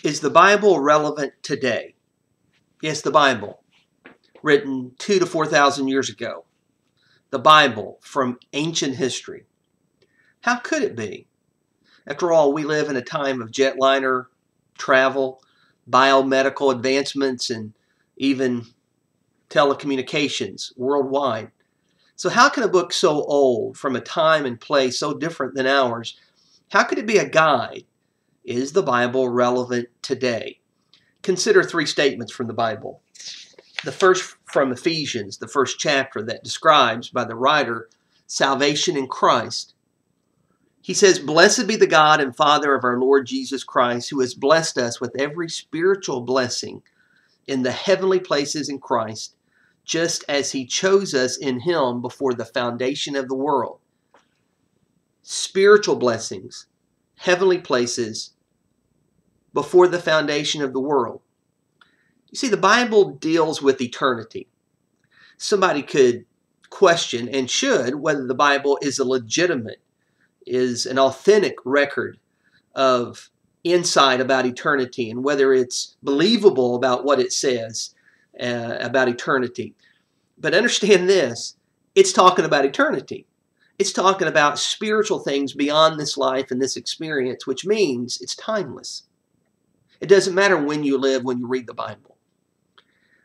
Is the Bible relevant today? Yes, the Bible, written 2,000 to 4,000 years ago. The Bible from ancient history. How could it be? After all, we live in a time of jetliner travel, biomedical advancements, and even telecommunications worldwide. So how can a book so old, from a time and place so different than ours, how could it be a guide? Is the Bible relevant today? Consider three statements from the Bible. The first from Ephesians, the first chapter that describes by the writer salvation in Christ. He says, "Blessed be the God and Father of our Lord Jesus Christ, who has blessed us with every spiritual blessing in the heavenly places in Christ, just as he chose us in him before the foundation of the world." Spiritual blessings, heavenly places, before the foundation of the world. You see, the Bible deals with eternity. Somebody could question, and should, whether the Bible is is an authentic record of insight about eternity, and whether it's believable about what it says about eternity. But understand this, it's talking about eternity. It's talking about spiritual things beyond this life and this experience, which means it's timeless. It doesn't matter when you live when you read the Bible.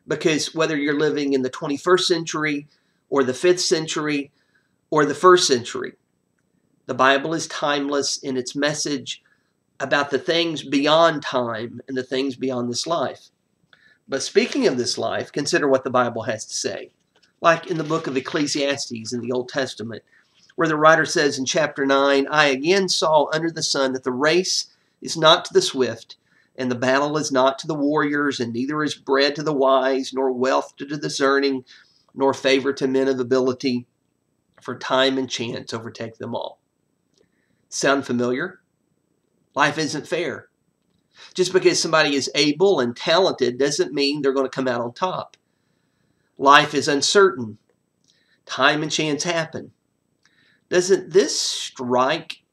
Because whether you're living in the 21st century or the 5th century or the 1st century, the Bible is timeless in its message about the things beyond time and the things beyond this life. But speaking of this life, consider what the Bible has to say. Like in the book of Ecclesiastes in the Old Testament, where the writer says in chapter 9, "I again saw under the sun that the race is not to the swift, and the battle is not to the warriors, and neither is bread to the wise, nor wealth to the discerning, nor favor to men of ability, for time and chance overtake them all." Sound familiar? Life isn't fair. Just because somebody is able and talented doesn't mean they're going to come out on top. Life is uncertain. Time and chance happen. Doesn't this strike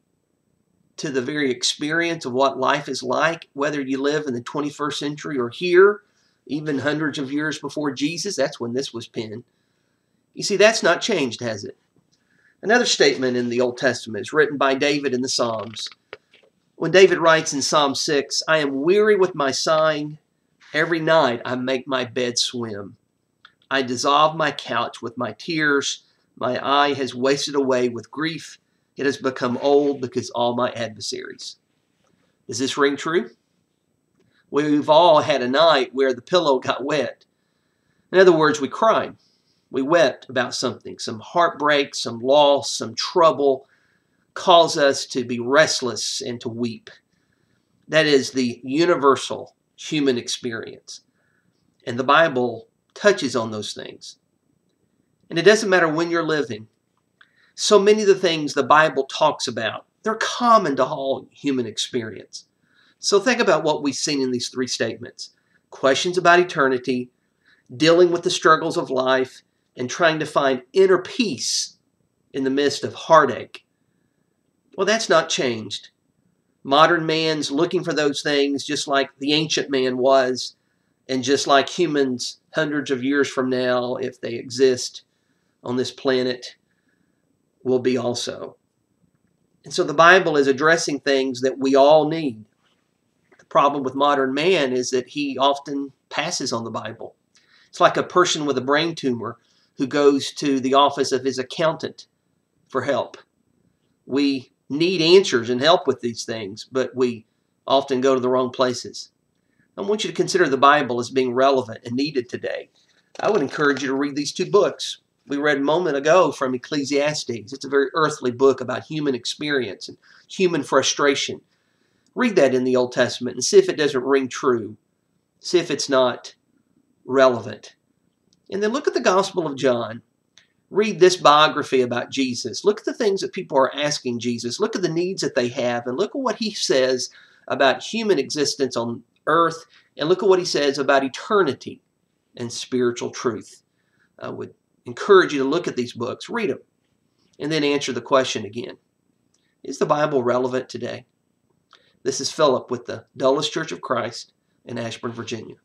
to the very experience of what life is like, whether you live in the 21st century or here, even hundreds of years before Jesus? That's when this was penned. You see, that's not changed, has it? Another statement in the Old Testament is written by David in the Psalms. When David writes in Psalm 6, "I am weary with my sighing. Every night I make my bed swim. I dissolve my couch with my tears. My eye has wasted away with grief. It has become old because all my adversaries." Does this ring true? We've all had a night where the pillow got wet. In other words, we cried. We wept about something, some heartbreak, some loss, some trouble cause us to be restless and to weep. That is the universal human experience. And the Bible touches on those things. And it doesn't matter when you're living. So many of the things the Bible talks about, they're common to all human experience. So think about what we've seen in these three statements. Questions about eternity, dealing with the struggles of life, and trying to find inner peace in the midst of heartache. Well, that's not changed. Modern man's looking for those things just like the ancient man was, and just like humans hundreds of years from now, if they exist on this planet, will be also. And so the Bible is addressing things that we all need. The problem with modern man is that he often passes on the Bible. It's like a person with a brain tumor who goes to the office of his accountant for help. We need answers and help with these things, but we often go to the wrong places. I want you to consider the Bible as being relevant and needed today. I would encourage you to read these two books. We read a moment ago from Ecclesiastes. It's a very earthly book about human experience and human frustration. Read that in the Old Testament and see if it doesn't ring true. See if it's not relevant. And then look at the Gospel of John. Read this biography about Jesus. Look at the things that people are asking Jesus. Look at the needs that they have, and look at what he says about human existence on earth, and look at what he says about eternity and spiritual truth. I would encourage you to look at these books, read them, and then answer the question again. Is the Bible relevant today? This is Philip with the Dulles Church of Christ in Ashburn, Virginia.